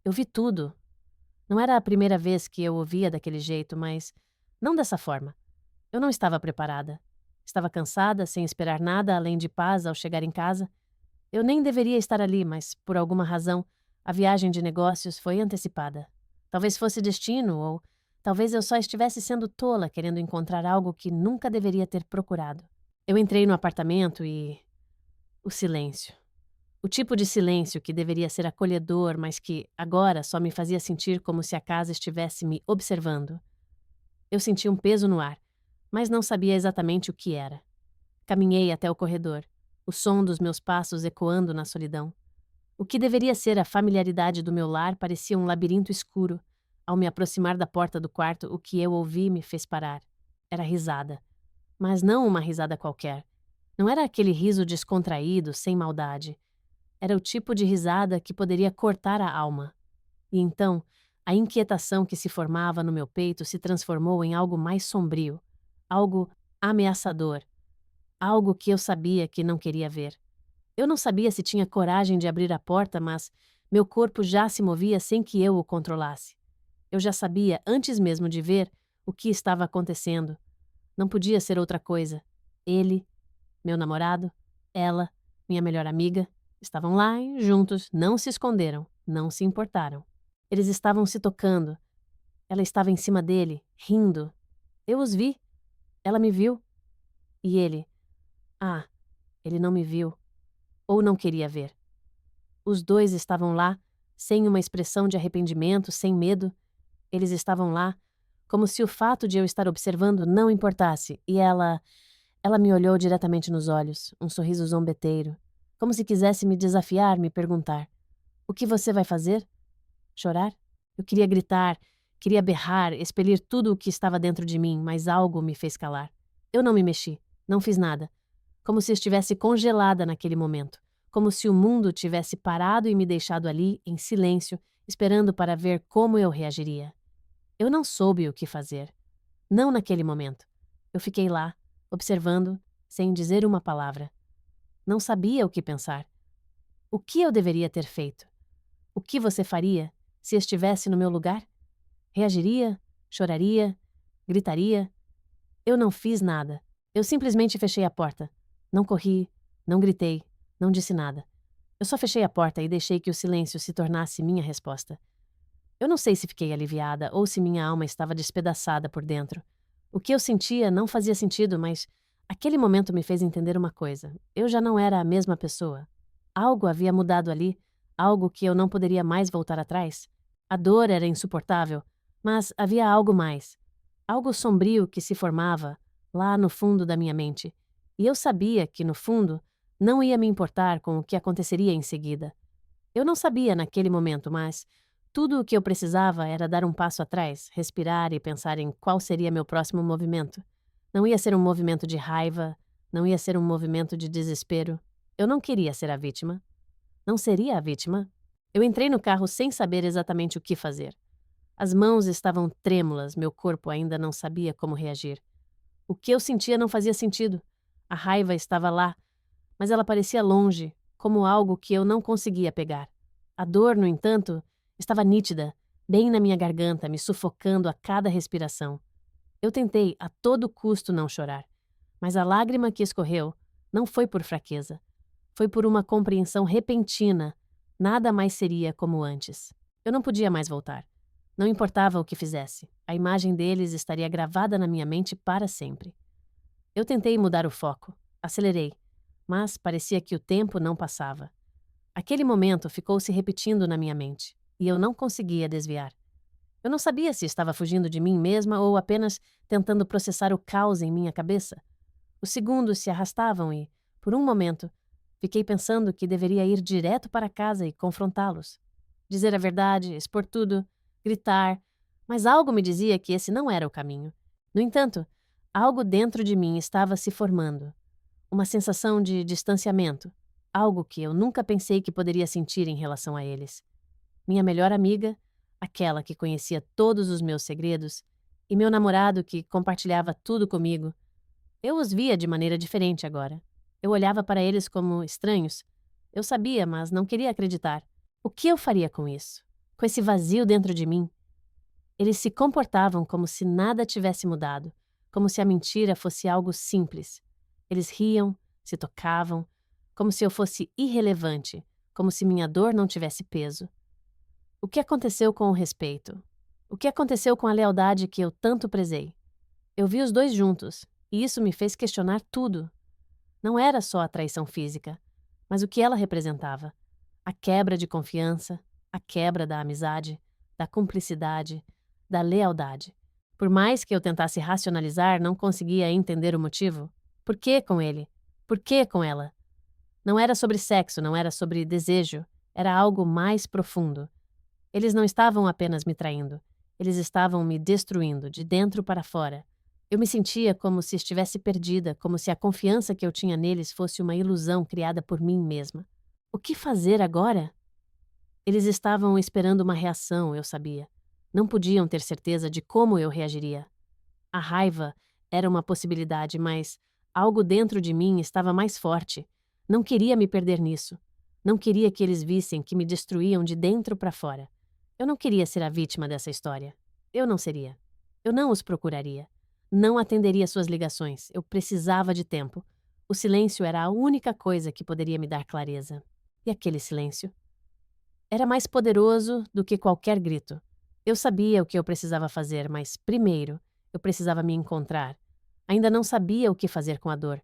Eu vi tudo. Não era a primeira vez que eu o via daquele jeito, mas não dessa forma. Eu não estava preparada. Estava cansada, sem esperar nada além de paz ao chegar em casa. Eu nem deveria estar ali, mas, por alguma razão, a viagem de negócios foi antecipada. Talvez fosse destino, ou talvez eu só estivesse sendo tola querendo encontrar algo que nunca deveria ter procurado. Eu entrei no apartamento e. O silêncio. O tipo de silêncio que deveria ser acolhedor, mas que, agora, só me fazia sentir como se a casa estivesse me observando. Eu senti um peso no ar, mas não sabia exatamente o que era. Caminhei até o corredor, o som dos meus passos ecoando na solidão. O que deveria ser a familiaridade do meu lar parecia um labirinto escuro. Ao me aproximar da porta do quarto, o que eu ouvi me fez parar. Era risada. Mas não uma risada qualquer. Não era aquele riso descontraído, sem maldade. Era o tipo de risada que poderia cortar a alma. E então, a inquietação que se formava no meu peito se transformou em algo mais sombrio, algo ameaçador, algo que eu sabia que não queria ver. Eu não sabia se tinha coragem de abrir a porta, mas meu corpo já se movia sem que eu o controlasse. Eu já sabia, antes mesmo de ver, o que estava acontecendo. Não podia ser outra coisa. Ele, meu namorado, ela, minha melhor amiga, estavam lá e juntos, não se esconderam, não se importaram. Eles estavam se tocando. Ela estava em cima dele, rindo. Eu os vi. Ela me viu. E ele? Ah, ele não me viu. Ou não queria ver. Os dois estavam lá, sem uma expressão de arrependimento, sem medo. Eles estavam lá, como se o fato de eu estar observando não importasse, e ela me olhou diretamente nos olhos, um sorriso zombeteiro, como se quisesse me desafiar, me perguntar: "O que você vai fazer? Chorar?" Eu queria gritar, queria berrar, expelir tudo o que estava dentro de mim, mas algo me fez calar. Eu não me mexi, não fiz nada, como se estivesse congelada naquele momento, como se o mundo tivesse parado e me deixado ali, em silêncio, esperando para ver como eu reagiria. Eu não soube o que fazer. Não naquele momento. Eu fiquei lá, observando, sem dizer uma palavra. Não sabia o que pensar. O que eu deveria ter feito? O que você faria se estivesse no meu lugar? Reagiria? Choraria? Gritaria? Eu não fiz nada. Eu simplesmente fechei a porta. Não corri, não gritei, não disse nada. Eu só fechei a porta e deixei que o silêncio se tornasse minha resposta. Eu não sei se fiquei aliviada ou se minha alma estava despedaçada por dentro. O que eu sentia não fazia sentido, mas aquele momento me fez entender uma coisa. Eu já não era a mesma pessoa. Algo havia mudado ali, algo que eu não poderia mais voltar atrás. A dor era insuportável, mas havia algo mais. Algo sombrio que se formava lá no fundo da minha mente. E eu sabia que, no fundo, não ia me importar com o que aconteceria em seguida. Eu não sabia naquele momento, mas tudo o que eu precisava era dar um passo atrás, respirar e pensar em qual seria meu próximo movimento. Não ia ser um movimento de raiva, não ia ser um movimento de desespero. Eu não queria ser a vítima. Não seria a vítima. Eu entrei no carro sem saber exatamente o que fazer. As mãos estavam trêmulas, meu corpo ainda não sabia como reagir. O que eu sentia não fazia sentido. A raiva estava lá, mas ela parecia longe, como algo que eu não conseguia pegar. A dor, no entanto, estava nítida, bem na minha garganta, me sufocando a cada respiração. Eu tentei, a todo custo, não chorar, mas a lágrima que escorreu não foi por fraqueza. Foi por uma compreensão repentina. Nada mais seria como antes. Eu não podia mais voltar. Não importava o que fizesse, a imagem deles estaria gravada na minha mente para sempre. Eu tentei mudar o foco, acelerei, mas parecia que o tempo não passava. Aquele momento ficou se repetindo na minha mente, e eu não conseguia desviar. Eu não sabia se estava fugindo de mim mesma ou apenas tentando processar o caos em minha cabeça. Os segundos se arrastavam e, por um momento, fiquei pensando que deveria ir direto para casa e confrontá-los. Dizer a verdade, expor tudo, gritar, mas algo me dizia que esse não era o caminho. No entanto, algo dentro de mim estava se formando. Uma sensação de distanciamento, algo que eu nunca pensei que poderia sentir em relação a eles. Minha melhor amiga, aquela que conhecia todos os meus segredos, e meu namorado que compartilhava tudo comigo. Eu os via de maneira diferente agora. Eu olhava para eles como estranhos. Eu sabia, mas não queria acreditar. O que eu faria com isso? com esse vazio dentro de mim. Eles se comportavam como se nada tivesse mudado, como se a mentira fosse algo simples. Eles riam, se tocavam, como se eu fosse irrelevante, como se minha dor não tivesse peso. O que aconteceu com o respeito? O que aconteceu com a lealdade que eu tanto prezei? Eu vi os dois juntos, e isso me fez questionar tudo. Não era só a traição física, mas o que ela representava. A quebra de confiança, a quebra da amizade, da cumplicidade, da lealdade. Por mais que eu tentasse racionalizar, não conseguia entender o motivo. Por que com ele? Por que com ela? Não era sobre sexo, não era sobre desejo, era algo mais profundo. Eles não estavam apenas me traindo, eles estavam me destruindo, de dentro para fora. Eu me sentia como se estivesse perdida, como se a confiança que eu tinha neles fosse uma ilusão criada por mim mesma. O que fazer agora? Eles estavam esperando uma reação, eu sabia. Não podiam ter certeza de como eu reagiria. A raiva era uma possibilidade, mas algo dentro de mim estava mais forte. Não queria me perder nisso. Não queria que eles vissem que me destruíam de dentro para fora. Eu não queria ser a vítima dessa história. Eu não seria. Eu não os procuraria. Não atenderia suas ligações. Eu precisava de tempo. O silêncio era a única coisa que poderia me dar clareza. E aquele silêncio? Era mais poderoso do que qualquer grito. Eu sabia o que eu precisava fazer, mas, primeiro, eu precisava me encontrar. Ainda não sabia o que fazer com a dor,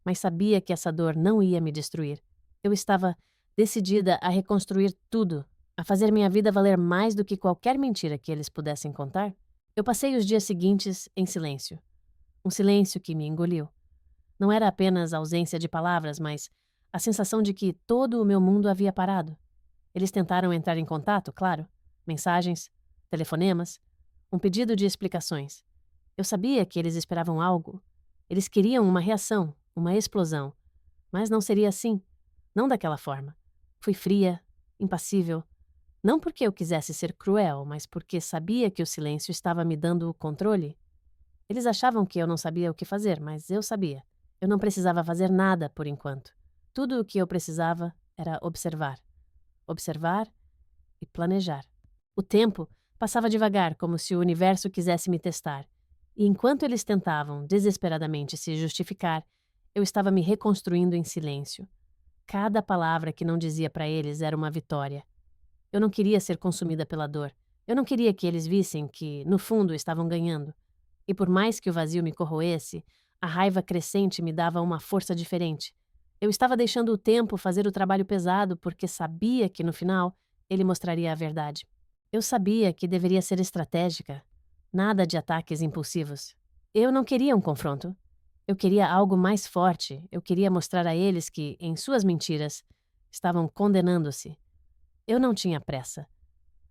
mas sabia que essa dor não ia me destruir. Eu estava decidida a reconstruir tudo, a fazer minha vida valer mais do que qualquer mentira que eles pudessem contar. Eu passei os dias seguintes em silêncio. Um silêncio que me engoliu. Não era apenas a ausência de palavras, mas a sensação de que todo o meu mundo havia parado. Eles tentaram entrar em contato, claro. Mensagens, telefonemas, um pedido de explicações. Eu sabia que eles esperavam algo. Eles queriam uma reação, uma explosão. Mas não seria assim. Não daquela forma. Fui fria, impassível. Não porque eu quisesse ser cruel, mas porque sabia que o silêncio estava me dando o controle. Eles achavam que eu não sabia o que fazer, mas eu sabia. Eu não precisava fazer nada por enquanto. Tudo o que eu precisava era observar. Observar e planejar. O tempo passava devagar, como se o universo quisesse me testar. E enquanto eles tentavam, desesperadamente, se justificar, eu estava me reconstruindo em silêncio. Cada palavra que não dizia para eles era uma vitória. Eu não queria ser consumida pela dor. Eu não queria que eles vissem que, no fundo, estavam ganhando. E por mais que o vazio me corroesse, a raiva crescente me dava uma força diferente. Eu estava deixando o tempo fazer o trabalho pesado porque sabia que, no final, ele mostraria a verdade. Eu sabia que deveria ser estratégica. Nada de ataques impulsivos. Eu não queria um confronto. Eu queria algo mais forte. Eu queria mostrar a eles que, em suas mentiras, estavam condenando-se. Eu não tinha pressa.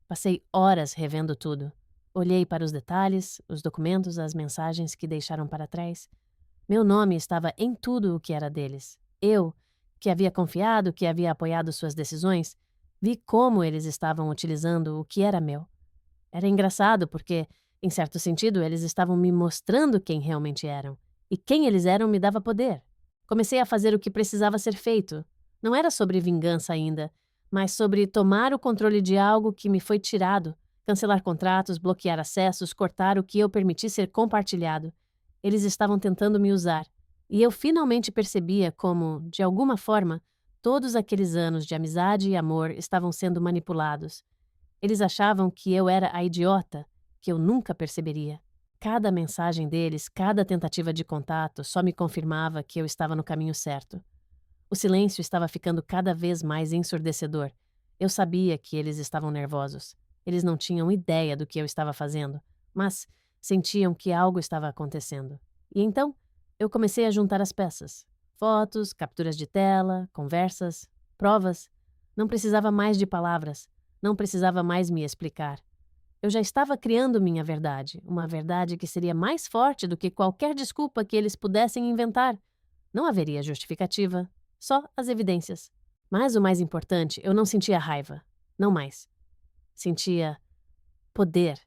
Passei horas revendo tudo. Olhei para os detalhes, os documentos, as mensagens que deixaram para trás. Meu nome estava em tudo o que era deles. Eu, que havia confiado, que havia apoiado suas decisões, vi como eles estavam utilizando o que era meu. Era engraçado porque, em certo sentido, eles estavam me mostrando quem realmente eram. E quem eles eram me dava poder. Comecei a fazer o que precisava ser feito. Não era sobre vingança ainda, mas sobre tomar o controle de algo que me foi tirado, cancelar contratos, bloquear acessos, cortar o que eu permiti ser compartilhado. Eles estavam tentando me usar. E eu finalmente percebia como, de alguma forma, todos aqueles anos de amizade e amor estavam sendo manipulados. Eles achavam que eu era a idiota, que eu nunca perceberia. Cada mensagem deles, cada tentativa de contato só me confirmava que eu estava no caminho certo. O silêncio estava ficando cada vez mais ensurdecedor. Eu sabia que eles estavam nervosos. Eles não tinham ideia do que eu estava fazendo, mas sentiam que algo estava acontecendo. E então, eu comecei a juntar as peças. Fotos, capturas de tela, conversas, provas. Não precisava mais de palavras. Não precisava mais me explicar. Eu já estava criando minha verdade, uma verdade que seria mais forte do que qualquer desculpa que eles pudessem inventar. Não haveria justificativa, só as evidências. Mas o mais importante, eu não sentia raiva. Não mais. Sentia poder.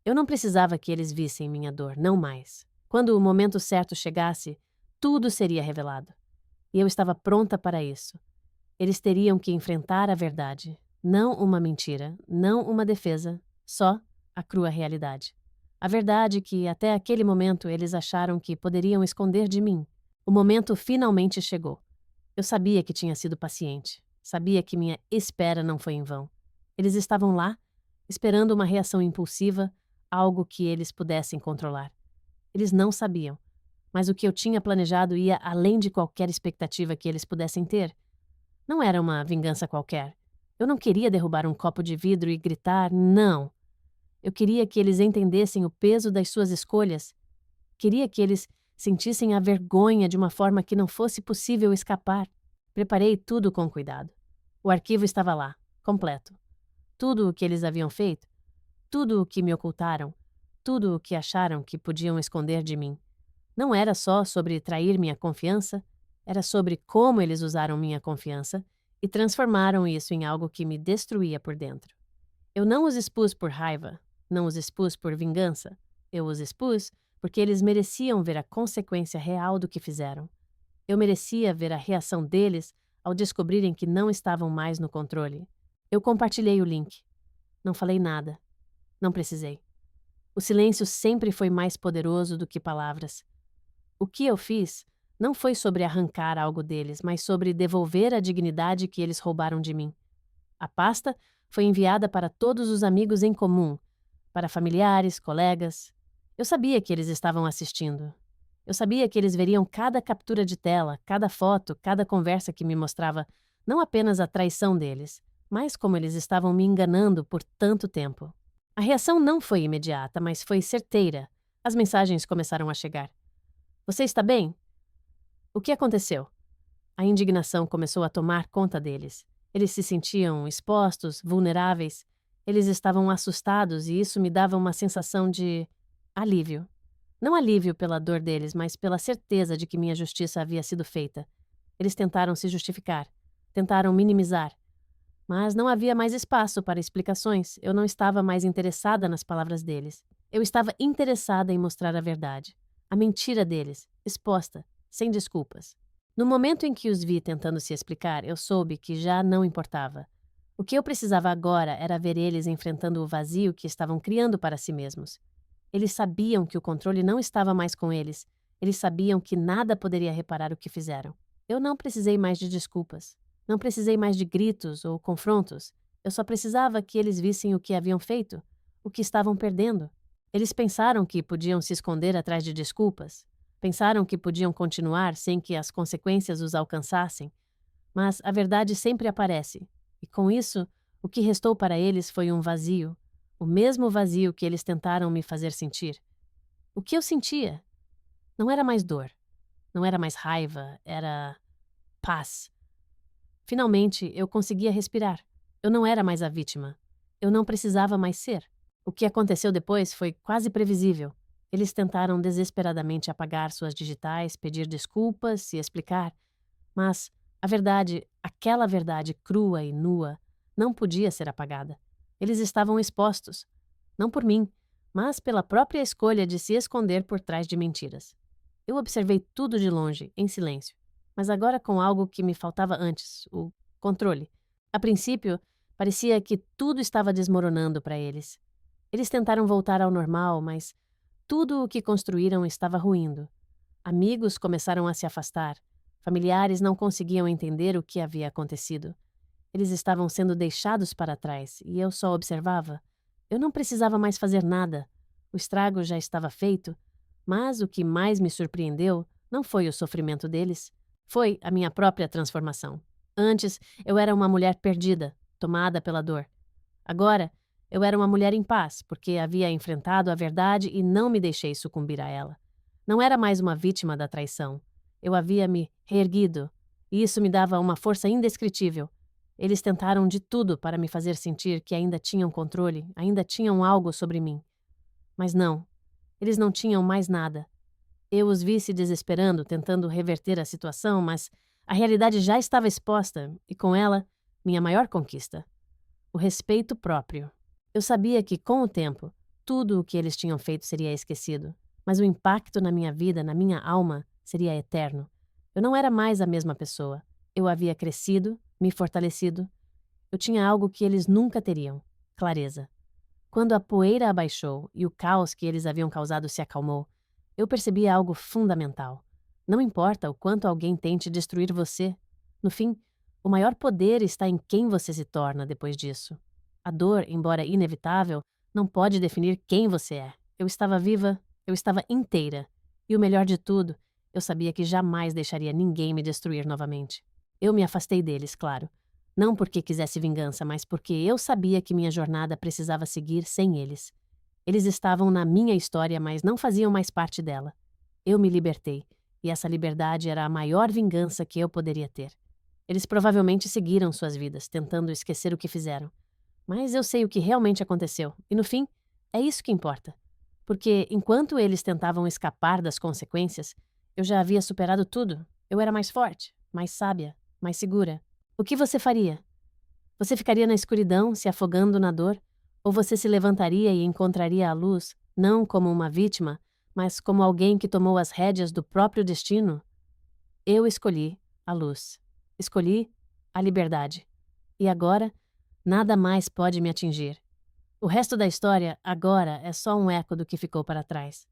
Eu não precisava que eles vissem minha dor, não mais. Quando o momento certo chegasse, tudo seria revelado. E eu estava pronta para isso. Eles teriam que enfrentar a verdade. Não uma mentira, não uma defesa, só a crua realidade. A verdade que, até aquele momento, eles acharam que poderiam esconder de mim. O momento finalmente chegou. Eu sabia que tinha sido paciente. Sabia que minha espera não foi em vão. Eles estavam lá, esperando uma reação impulsiva, algo que eles pudessem controlar. Eles não sabiam, mas o que eu tinha planejado ia além de qualquer expectativa que eles pudessem ter. Não era uma vingança qualquer. Eu não queria derrubar um copo de vidro e gritar, não. Eu queria que eles entendessem o peso das suas escolhas. Queria que eles sentissem a vergonha de uma forma que não fosse possível escapar. Preparei tudo com cuidado. O arquivo estava lá, completo. Tudo o que eles haviam feito, tudo o que me ocultaram, tudo o que acharam que podiam esconder de mim. Não era só sobre trair minha confiança, era sobre como eles usaram minha confiança e transformaram isso em algo que me destruía por dentro. Eu não os expus por raiva, não os expus por vingança. Eu os expus porque eles mereciam ver a consequência real do que fizeram. Eu merecia ver a reação deles ao descobrirem que não estavam mais no controle. Eu compartilhei o link. Não falei nada. Não precisei. O silêncio sempre foi mais poderoso do que palavras. O que eu fiz não foi sobre arrancar algo deles, mas sobre devolver a dignidade que eles roubaram de mim. A pasta foi enviada para todos os amigos em comum, para familiares, colegas. Eu sabia que eles estavam assistindo. Eu sabia que eles veriam cada captura de tela, cada foto, cada conversa que me mostrava não apenas a traição deles, mas como eles estavam me enganando por tanto tempo. A reação não foi imediata, mas foi certeira. As mensagens começaram a chegar. Você está bem? O que aconteceu? A indignação começou a tomar conta deles. Eles se sentiam expostos, vulneráveis. Eles estavam assustados e isso me dava uma sensação de alívio. Não alívio pela dor deles, mas pela certeza de que minha justiça havia sido feita. Eles tentaram se justificar, tentaram minimizar. Mas não havia mais espaço para explicações. Eu não estava mais interessada nas palavras deles. Eu estava interessada em mostrar a verdade. A mentira deles, exposta, sem desculpas. No momento em que os vi tentando se explicar, eu soube que já não importava. O que eu precisava agora era ver eles enfrentando o vazio que estavam criando para si mesmos. Eles sabiam que o controle não estava mais com eles. Eles sabiam que nada poderia reparar o que fizeram. Eu não precisei mais de desculpas. Não precisei mais de gritos ou confrontos. Eu só precisava que eles vissem o que haviam feito, o que estavam perdendo. Eles pensaram que podiam se esconder atrás de desculpas. Pensaram que podiam continuar sem que as consequências os alcançassem. Mas a verdade sempre aparece. E com isso, o que restou para eles foi um vazio. O mesmo vazio que eles tentaram me fazer sentir. O que eu sentia? Não era mais dor. Não era mais raiva. Era paz. Finalmente, eu conseguia respirar. Eu não era mais a vítima. Eu não precisava mais ser. O que aconteceu depois foi quase previsível. Eles tentaram desesperadamente apagar suas digitais, pedir desculpas, se explicar. Mas a verdade, aquela verdade crua e nua, não podia ser apagada. Eles estavam expostos. Não por mim, mas pela própria escolha de se esconder por trás de mentiras. Eu observei tudo de longe, em silêncio. Mas agora com algo que me faltava antes, o controle. A princípio, parecia que tudo estava desmoronando para eles. Eles tentaram voltar ao normal, mas tudo o que construíram estava ruindo. Amigos começaram a se afastar. Familiares não conseguiam entender o que havia acontecido. Eles estavam sendo deixados para trás e eu só observava. Eu não precisava mais fazer nada. O estrago já estava feito, mas o que mais me surpreendeu não foi o sofrimento deles. Foi a minha própria transformação. Antes, eu era uma mulher perdida, tomada pela dor. Agora, eu era uma mulher em paz, porque havia enfrentado a verdade e não me deixei sucumbir a ela. Não era mais uma vítima da traição. Eu havia me reerguido, e isso me dava uma força indescritível. Eles tentaram de tudo para me fazer sentir que ainda tinham controle, ainda tinham algo sobre mim. Mas não, eles não tinham mais nada. Eu os vi se desesperando, tentando reverter a situação, mas a realidade já estava exposta e, com ela, minha maior conquista: o respeito próprio. Eu sabia que, com o tempo, tudo o que eles tinham feito seria esquecido, mas o impacto na minha vida, na minha alma, seria eterno. Eu não era mais a mesma pessoa. Eu havia crescido, me fortalecido. Eu tinha algo que eles nunca teriam: clareza. Quando a poeira abaixou e o caos que eles haviam causado se acalmou, eu percebi algo fundamental. Não importa o quanto alguém tente destruir você, no fim, o maior poder está em quem você se torna depois disso. A dor, embora inevitável, não pode definir quem você é. Eu estava viva, eu estava inteira. E o melhor de tudo, eu sabia que jamais deixaria ninguém me destruir novamente. Eu me afastei deles, claro. Não porque quisesse vingança, mas porque eu sabia que minha jornada precisava seguir sem eles. Eles estavam na minha história, mas não faziam mais parte dela. Eu me libertei, e essa liberdade era a maior vingança que eu poderia ter. Eles provavelmente seguiram suas vidas, tentando esquecer o que fizeram. Mas eu sei o que realmente aconteceu, e no fim, é isso que importa. Porque enquanto eles tentavam escapar das consequências, eu já havia superado tudo. Eu era mais forte, mais sábia, mais segura. O que você faria? Você ficaria na escuridão, se afogando na dor? Ou você se levantaria e encontraria a luz, não como uma vítima, mas como alguém que tomou as rédeas do próprio destino? Eu escolhi a luz. Escolhi a liberdade. E agora, nada mais pode me atingir. O resto da história, agora, é só um eco do que ficou para trás.